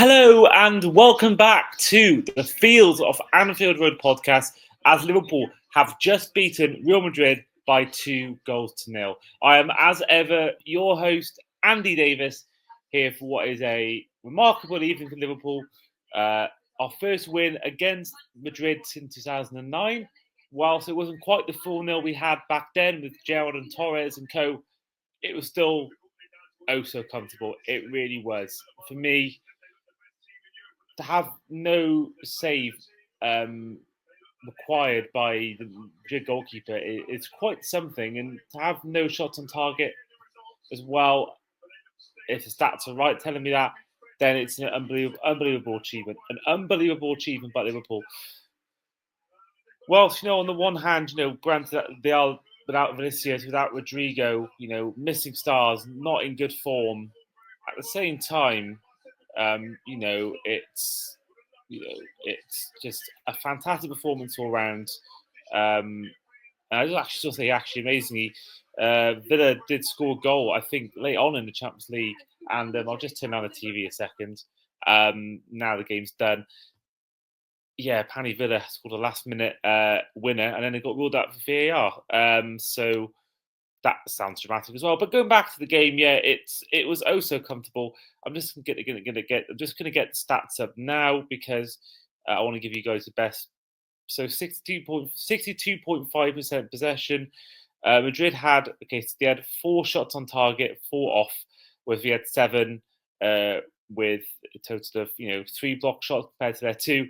Hello and welcome back to the Fields of Anfield Road podcast as Liverpool have just beaten Real Madrid by 2-0. I am, as ever, your host, Andy Davis, here for what is a remarkable evening for Liverpool. Our first win against Madrid since 2009. Whilst it wasn't quite the 4-0 we had back then with Gerrard and Torres and co, it was still oh so comfortable. It really was. For me, to have no save required by the Madrid goalkeeper is quite something, and to have no shots on target as well, if the stats are right telling me that, then it's an unbelievable achievement. An unbelievable achievement by Liverpool. Whilst, on the one hand, granted that they are without Vinicius, without Rodrigo, missing stars, not in good form, at the same time, it's just a fantastic performance all round. And I just actually say, amazingly, Villa did score a goal, I think, late on in the Champions League. And I'll just turn on the TV a second. Now the game's done. Yeah, Pani Villa scored a last-minute winner, and then they got ruled out for VAR. So that sounds dramatic as well. But going back to the game, yeah, it was oh so comfortable. I'm just gonna get the stats up now because I want to give you guys the best. So 62.5% possession. Madrid had so they had 4 shots on target, 4 off, whereas we had 7 with a total of 3 block shots compared to their 2.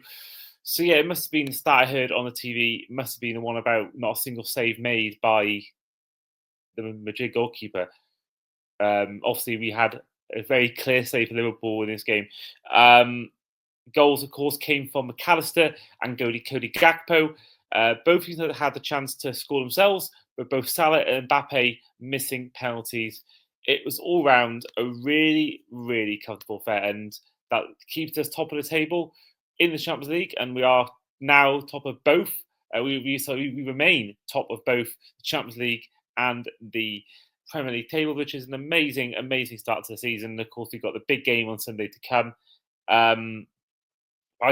So yeah, it must have been the stat I heard on the TV. It must have been the one about not a single save made by the Madrid goalkeeper. Obviously, we had a very clear save for Liverpool in this game. Goals, of course, came from MacAllister and Cody Gakpo. Both of them had the chance to score themselves, but both Salah and Mbappé missing penalties. It was all round a really, really comfortable affair, and that keeps us top of the table in the Champions League, and we are now top of both. We remain top of both the Champions League and the Premier League table, which is an amazing, amazing start to the season. Of course, we've got the big game on Sunday to come. I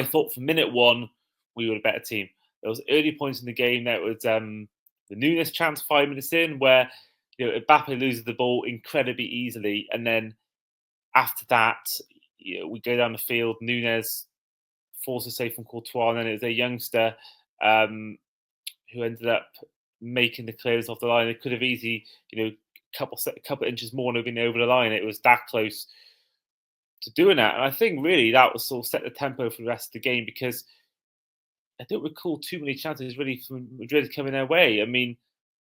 thought from minute one, we were a better team. There was early points in the game. There was the Núñez chance 5 minutes in where Mbappé loses the ball incredibly easily. And then after that, we go down the field. Núñez forces a save from Courtois, and then it was a youngster who ended up making the clearance off the line. It could have easily, couple inches more and have been over the line. It was that close to doing that. And I think really that was sort of set the tempo for the rest of the game because I don't recall too many chances really from Madrid coming their way. I mean,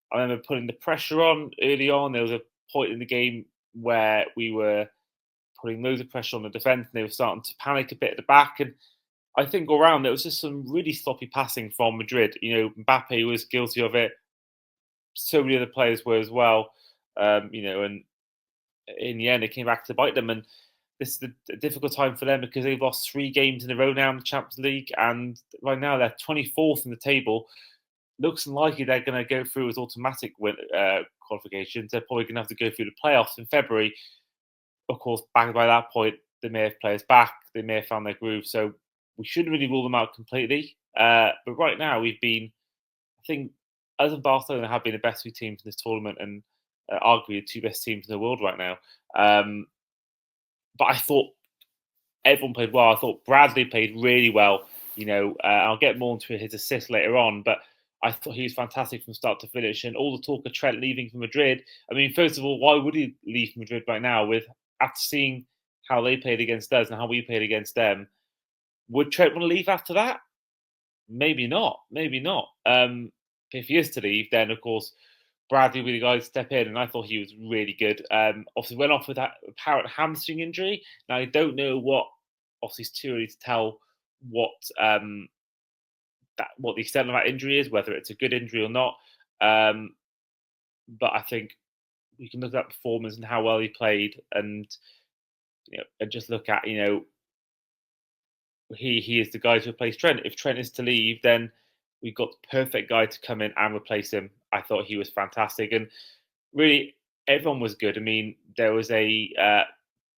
I remember putting the pressure on early on. There was a point in the game where we were putting loads of pressure on the defence and they were starting to panic a bit at the back. And I think all around there was just some really sloppy passing from Madrid. Mbappé was guilty of it. So many other players were as well. And in the end, it came back to bite them. And this is a difficult time for them because they've lost 3 games in a row now in the Champions League. And right now, they're 24th in the table. Looks unlikely they're going to go through as automatic qualifications. They're probably going to have to go through the playoffs in February. Of course, by that point, they may have players back. They may have found their groove. So we shouldn't really rule them out completely. But right now, we've been, I think, us and Barcelona have been the best 2 teams in this tournament and arguably the 2 best teams in the world right now. But I thought everyone played well. I thought Bradley played really well. I'll get more into his assist later on, but I thought he was fantastic from start to finish. And all the talk of Trent leaving for Madrid. I mean, first of all, why would he leave Madrid right now? After seeing how they played against us and how we played against them, would Trent want to leave after that? Maybe not. If he is to leave, then of course Bradley will be the guy to step in, and I thought he was really good. Obviously went off with that apparent hamstring injury. Now I don't know what. Obviously, it's too early to tell what the extent of that injury is, whether it's a good injury or not. But I think we can look at that performance and how well he played, and and just look at he is the guy to replace Trent. If Trent is to leave, then we've got the perfect guy to come in and replace him. I thought he was fantastic, and really everyone was good. I mean, there was a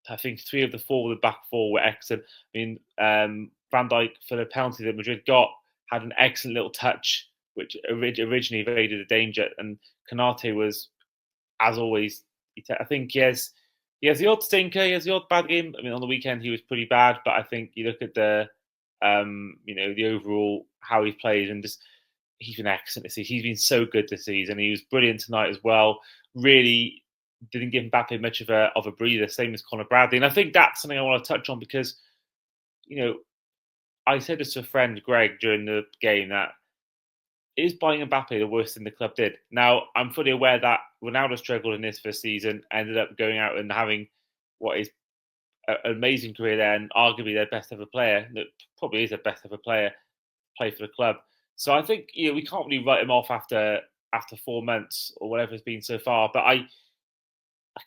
I think 3 of the 4 of the back 4 were excellent. I mean, Van Dijk, for the penalty that Madrid got, had an excellent little touch, which originally evaded the danger. And Konaté was, as always, I think he has the odd stinker, he has the odd bad game. I mean, on the weekend he was pretty bad, but I think you look at the the overall how he plays, and just he's been excellent this season. He's been so good this season. He was brilliant tonight as well. Really didn't give Mbappé much of a breather, same as Conor Bradley. And I think that's something I want to touch on because, I said this to a friend, Greg, during the game, that is buying Mbappe the worst thing the club did. Now, I'm fully aware that Ronaldo struggled in this first season, ended up going out and having what is an amazing career there, and arguably their best ever player, that probably is their best ever player, play for the club. So I think we can't really write him off after 4 months or whatever it's been so far. But I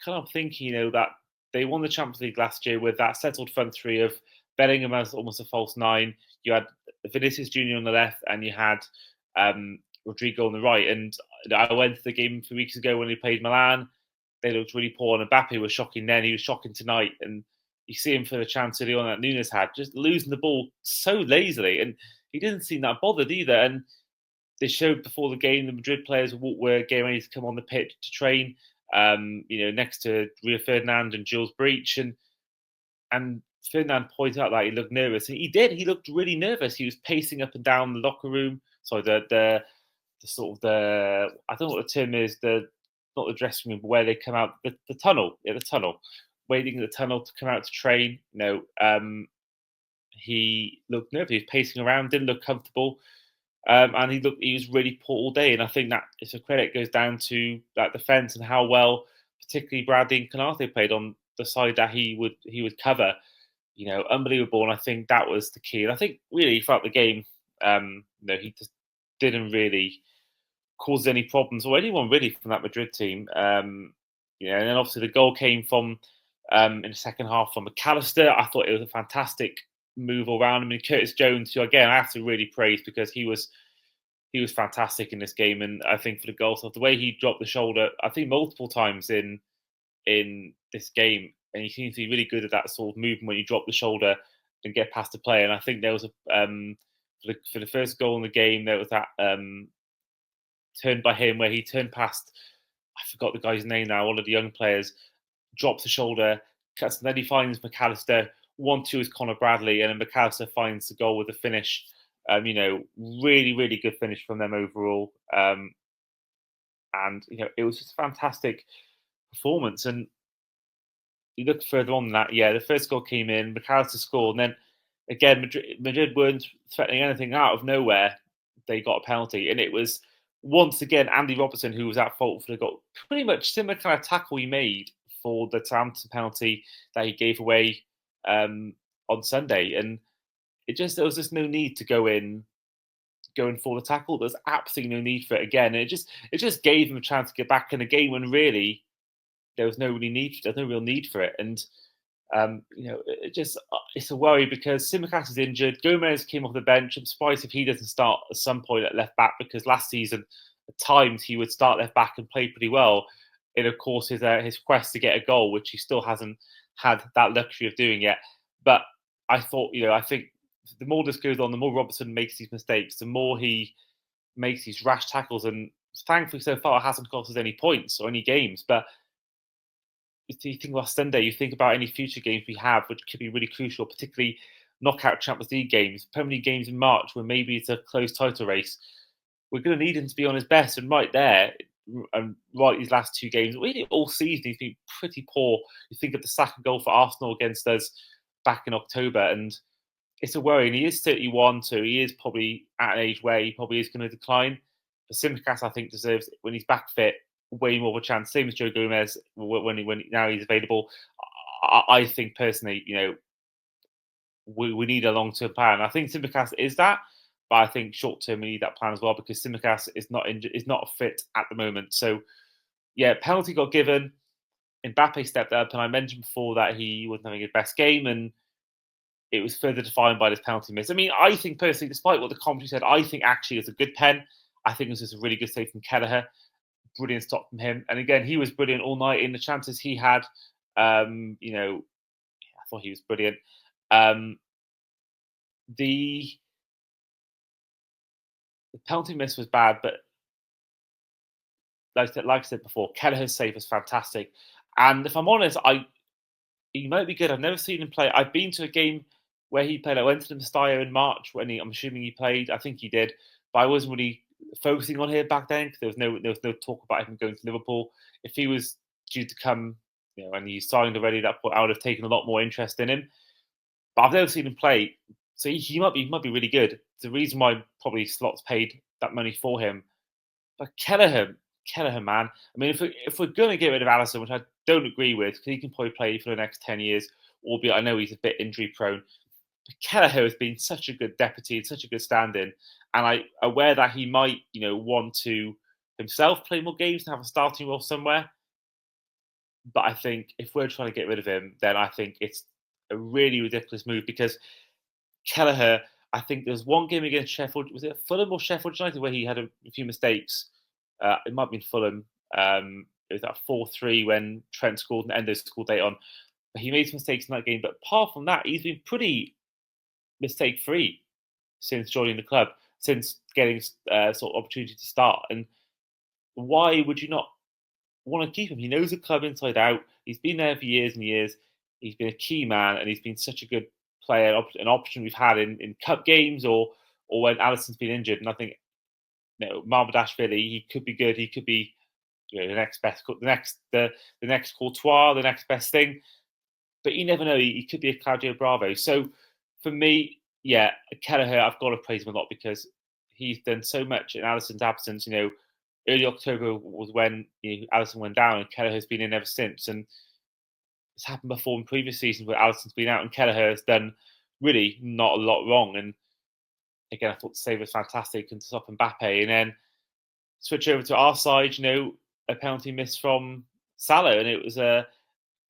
kind of think that they won the Champions League last year with that settled front three of Bellingham as almost a false nine. You had Vinicius Junior on the left, and you had Rodrigo on the right. And I went to the game a few weeks ago when he played Milan. They looked really poor, and Mbappe was shocking then. He was shocking tonight, and you see him for the chance early on that Nunes had, just losing the ball so lazily, and he didn't seem that bothered either. And they showed before the game the Madrid players were getting ready to come on the pitch to train, next to Rio Ferdinand and Jules Breach, and Ferdinand pointed out that he looked nervous. And he did. He looked really nervous. He was pacing up and down the locker room. Sorry, the sort of I don't know what the term is. Not the dressing room, but where they come out, the tunnel. Yeah, the tunnel. Waiting in the tunnel to come out to train. He looked nervous. He was pacing around, didn't look comfortable. And he was really poor all day. And I think that it's a credit goes down to that defence and how well, particularly Bradley and Konaté played on the side that he would cover. Unbelievable. And I think that was the key. And I think really throughout the game, he just didn't really cause any problems or anyone really from that Madrid team. And then obviously the goal came from in the second half from MacAllister. I thought it was a fantastic move all around. I mean, Curtis Jones, who again I have to really praise because he was fantastic in this game, and I think for the goal, so the way he dropped the shoulder, I think multiple times in this game, and he seems to be really good at that sort of movement when you drop the shoulder and get past the player. And I think there was for the first goal in the game, there was that turn by him where he turned past, I forgot the guy's name now, one of the young players, drops the shoulder, cuts, and then he finds MacAllister. 1-2 is Conor Bradley, and then MacAllister finds the goal with the finish. Really, really good finish from them overall. And it was just a fantastic performance. And you look further on than that, the first goal came in, MacAllister scored, and then again, Madrid weren't threatening anything. Out of nowhere, they got a penalty, and it was once again Andy Robertson who was at fault for the goal. Pretty much similar kind of tackle he made for the Southampton penalty that he gave away on Sunday, and there was just no need to go in for the tackle. There's absolutely no need for it again, and it just gave him a chance to get back in the game when really there's no real need for it. And it's a worry because Tsimikas is injured. Gomez came off the bench. I'm surprised if he doesn't start at some point at left back, because last season at times he would start left back and play pretty well. And of course his quest to get a goal, which he still hasn't had that luxury of doing yet. But I think the more this goes on, the more Robertson makes these mistakes, the more he makes these rash tackles. And thankfully so far it hasn't cost us any points or any games. But if you think about Sunday, you think about any future games we have, which could be really crucial, particularly knockout Champions League games, Premier League games in March, where maybe it's a close title race. We're going to need him to be on his best, and right there, and right these last two games, really all season he's been pretty poor. You think of the second goal for Arsenal against us back in October, and it's a worry. And he is 31, so he is probably at an age where he probably is going to decline. But Tsimikas, I think, deserves, when he's back fit, way more of a chance. Same as Joe Gomez when now he's available. I think personally, we need a long-term plan. I think Tsimikas is that, but I think short-term we need that plan as well, because Tsimikas is not injured, is not fit at the moment. So penalty got given. Mbappe stepped up, and I mentioned before that he wasn't having his best game, and it was further defined by this penalty miss. I mean, I think personally, despite what the commentary said, I think actually it's a good pen. I think it was just a really good save from Kelleher. Brilliant stop from him. And again, he was brilliant all night in the chances he had. thought he was brilliant. Um, the the penalty miss was bad, but like I said before, Kelleher's save was fantastic. And if I'm honest, he might be good. I've never seen him play. I've been to a game where he played. I went to the Mestalla in March when I'm assuming he played. I think he did, but I wasn't really focusing on him back then because there was no talk about him going to Liverpool. If he was due to come, and he signed already, that point I would have taken a lot more interest in him. But I've never seen him play, so he might be really good. The reason why probably Slots paid that money for him. But Kelleher, man. I mean, if we're going to get rid of Allison, which I don't agree with, because he can probably play for the next 10 years, albeit I know he's a bit injury prone. But Kelleher has been such a good deputy and such a good stand-in, and I'm aware that he might, want to himself play more games and have a starting role somewhere. But I think if we're trying to get rid of him, then I think it's a really ridiculous move because Kelleher, I think there's one game against Sheffield. Was it Fulham or Sheffield United where he had a few mistakes? It might have been Fulham. It was that 4-3 when Trent scored and Endo scored late on. But he made some mistakes in that game. But apart from that, he's been pretty mistake free since joining the club, since getting sort of opportunity to start. And why would you not want to keep him? He knows the club inside out. He's been there for years and years. He's been a key man, and he's been such a good player, an option we've had in cup games or when Alisson's been injured. And I think Marmadashvili, he could be good. He could be the next best, the next Courtois, the next best thing. But you never know. He could be a Claudio Bravo. So for me, yeah, Kelleher, I've got to praise him a lot because he's done so much in Alisson's absence. Early October was when Alisson went down, and Kelleher has been in ever since. And it's happened before in previous seasons where Alisson's been out, and Kelleher has done really not a lot wrong. And again, I thought the save was fantastic and to stop Mbappé. And then switch over to our side, a penalty miss from Salah, and it was a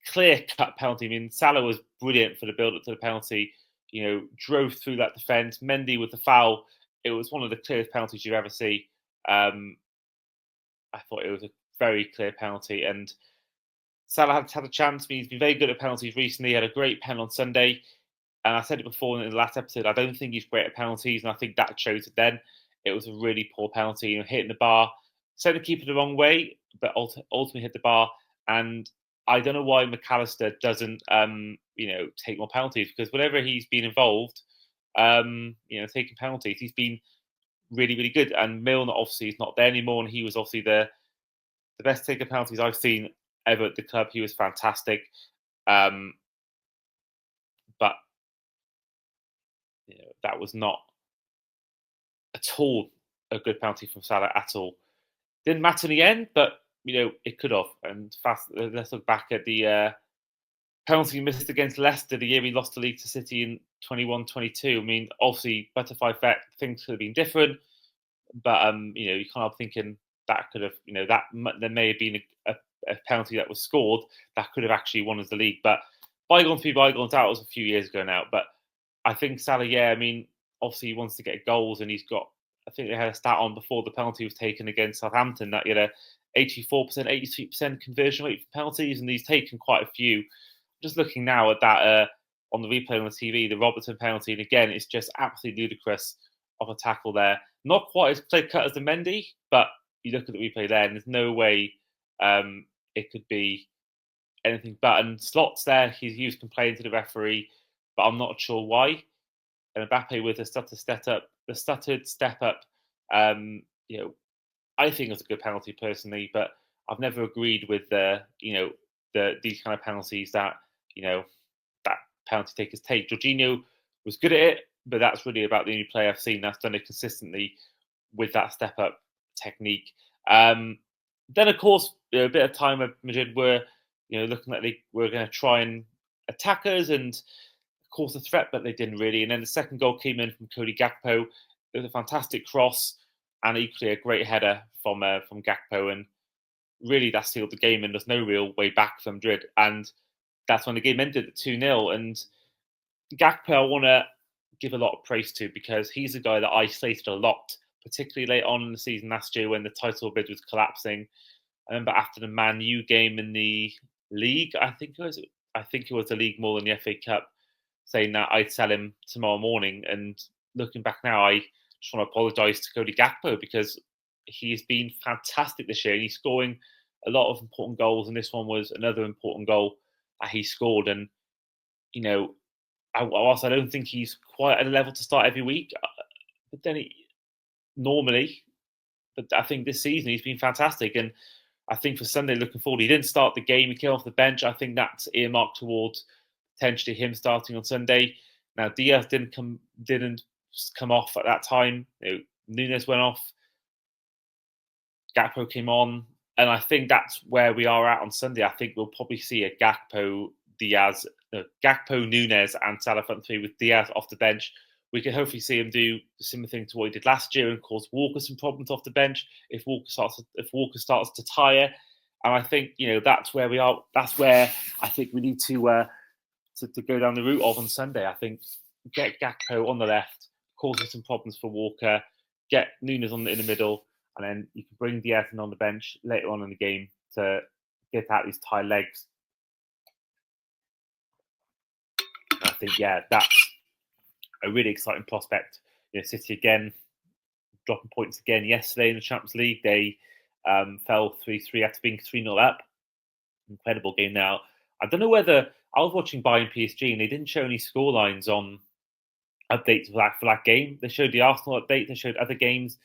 clear-cut penalty. I mean, Salah was brilliant for the build-up to the penalty. Drove through that defence. Mendy with the foul. It was one of the clearest penalties you've ever see. I thought it was a very clear penalty, and Salah had a chance. I mean, he's been very good at penalties recently. He had a great pen on Sunday. And I said it before in the last episode, I don't think he's great at penalties, and I think that shows it then. It was a really poor penalty, hitting the bar. Sent the keeper the wrong way, but ultimately hit the bar. And I don't know why MacAllister doesn't, take more penalties, because whenever he's been involved, taking penalties, he's been really, really good. And Milner obviously is not there anymore, and he was obviously the best taker penalties I've seen ever at the club. He was fantastic. But that was not at all a good penalty from Salah at all. Didn't matter in the end, but it could have. And let's look back at the penalty missed against Leicester the year we lost the league to City in 21-22. I mean, obviously, butterfly effect, things could have been different, but you can't help thinking that could have, there may have been a penalty that was scored that could have actually won us the league. But bygones be bygones. That was a few years ago now. But I think Salah, obviously he wants to get goals, and he's got. I think they had a stat on before the penalty was taken against Southampton that he had a 84%, 83% conversion rate for penalties, and he's taken quite a few. Just looking now at that on the replay on the TV, the Robertson penalty, and again, it's just absolutely ludicrous of a tackle there. Not quite as clear cut as the Mendy, but you look at the replay there, and there's no way it could be anything but. And Slots there, he was complaining to the referee, but I'm not sure why. And Mbappé with the stuttered step up, I think it was a good penalty personally, but I've never agreed with these kind of penalties that that penalty takers take. Jorginho was good at it, but that's really about the only player I've seen that's done it consistently with that step up technique. Then of course a bit of time at Madrid were looking like they were going to try and attack us and cause a threat, but they didn't really. And then the second goal came in from Cody Gakpo. It was a fantastic cross and equally a great header from Gakpo, and really that sealed the game. And there's no real way back for Madrid, and that's when the game ended at 2-0. And Gakpo, I want to give a lot of praise to because he's a guy that I slated a lot, particularly late on in the season last year when the title bid was collapsing. I remember after the Man U game in the league, I think it was I think it was the league more than the FA Cup, saying that I'd sell him tomorrow morning. And looking back now, I just want to apologise to Cody Gakpo because he's been fantastic this year. He's scoring a lot of important goals, and this one was another important goal that he scored. And whilst I don't think he's quite at a level to start every week, but then normally, but I think this season he's been fantastic. And I think for Sunday, looking forward, he didn't start the game. He came off the bench. I think that's earmarked towards potentially him starting on Sunday. Now Diaz didn't come off at that time. Nunes went off. Gakpo came on, and I think that's where we are at on Sunday. I think we'll probably see a Gakpo, Nunes, and Salah front three with Diaz off the bench. We can hopefully see him do the similar thing to what he did last year and cause Walker some problems off the bench if Walker starts to tire. And I think that's where we are. That's where I think we need to go down the route of on Sunday. I think get Gakpo on the left, causing some problems for Walker. Get Nunes in the middle, and then you can bring Diaz on the bench later on in the game to get out these tired legs. And I think that's a really exciting prospect. City again dropping points again yesterday in the Champions League. They fell 3-3 after being 3-0 up. Incredible game. Now I don't know whether I was watching Bayern PSG and they didn't show any scorelines on updates for that game. They showed the Arsenal update. They showed other games.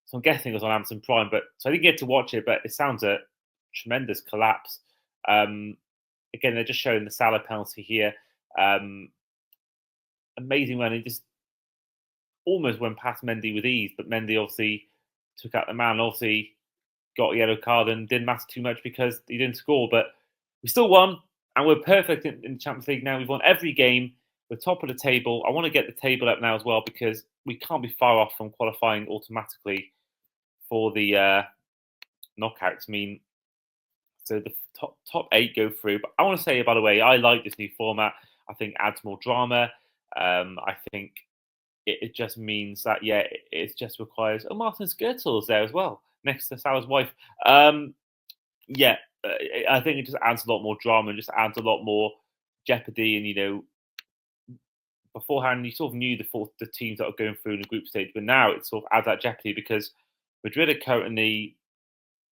So I'm guessing it was on Amazon Prime. So I didn't get to watch it. But it sounds a tremendous collapse. Again, they're just showing the Salah penalty here. Amazing when he just almost went past Mendy with ease, but Mendy obviously took out the man, obviously got a yellow card, and didn't matter too much because he didn't score. But we still won, and we're perfect in the Champions League now. We've won every game. We're top of the table. I want to get the table up now as well because we can't be far off from qualifying automatically for the knockouts. I mean, so the top 8 go through. But I want to say, by the way, I like this new format. I think it adds more drama. I think it just means that, it just requires... Oh, Martin Skirtle's there as well, next to Salah's wife. I think it just adds a lot more drama and just adds a lot more jeopardy. And, beforehand, you sort of knew the teams that are going through in the group stage, but now it sort of adds that jeopardy because Madrid are currently...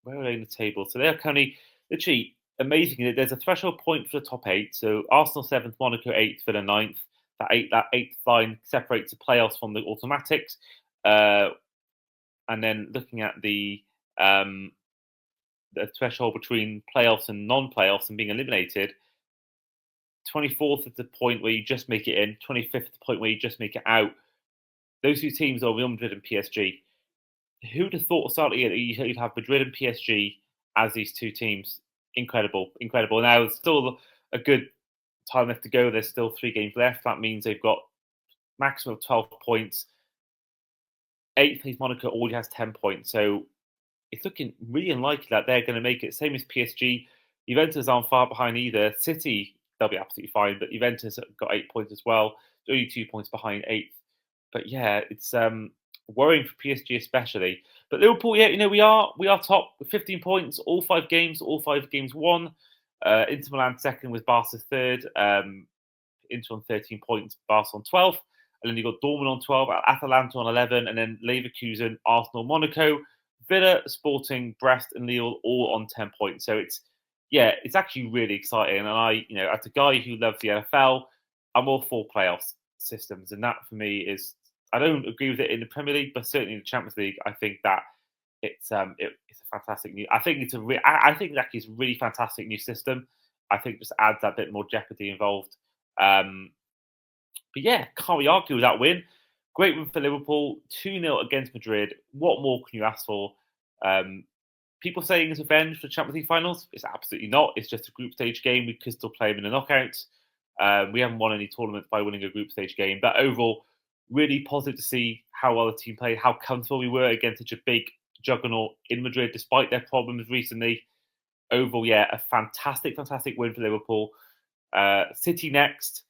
Where are they in the table? So they're currently... Literally, amazing. There's a threshold point for the top 8. So Arsenal 7th, Monaco 8th for the 9th. That eighth line separates the playoffs from the automatics. And then looking at the threshold between playoffs and non-playoffs and being eliminated, 24th is the point where you just make it in, 25th is the point where you just make it out. Those two teams are Real Madrid and PSG. Who'd have thought starting it you'd have Madrid and PSG as these two teams? Incredible. Now, it's still a good time left to go. There's still 3 games left. That means they've got maximum of 12 points. 8th place Monaco already has 10 points. So it's looking really unlikely that they're going to make it. Same as PSG. Juventus aren't far behind either. City, they'll be absolutely fine. But Juventus got 8 points as well. Only 2 points behind 8th. But it's worrying for PSG especially. But Liverpool, we are top with 15 points, all 5 games won. Inter Milan second with Barca third. Inter on 13 points, Barca on 12. And then you've got Dortmund on 12, Atalanta on 11, and then Leverkusen, Arsenal, Monaco, Villa, Sporting, Brest, and Lille all on 10 points. So it's actually really exciting. And I, as a guy who loves the NFL, I'm all for playoffs systems, and that for me is, I don't agree with it in the Premier League, but certainly in the Champions League, I think that it's a fantastic new. I think I think that is a really fantastic new system. I think it just adds that bit more jeopardy involved. But can't we argue with that win? Great win for Liverpool, 2-0 against Madrid. What more can you ask for? People saying it's revenge for the Champions League finals. It's absolutely not. It's just a group stage game. We could still play them in the knockouts. We haven't won any tournaments by winning a group stage game. But overall, really positive to see how well the team played, how comfortable we were against such a big juggernaut in Madrid, despite their problems recently. Overall, a fantastic win for Liverpool. City next.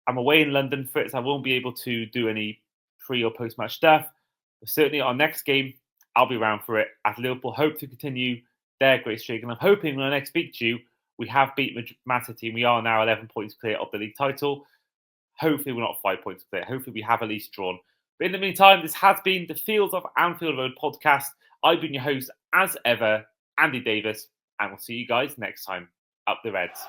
I'm away in London for it, so I won't be able to do any pre or post match stuff. But certainly our next game, I'll be around for it. As Liverpool hope to continue their great streak, and I'm hoping when I next speak to you, We have beat Man City. We are now 11 points clear of the league title. Hopefully, we're not 5 points clear. Hopefully, we have at least drawn. But in the meantime, this has been the Fields of Anfield Road podcast. I've been your host, as ever, Andy Davis, and we'll see you guys next time. Up the Reds.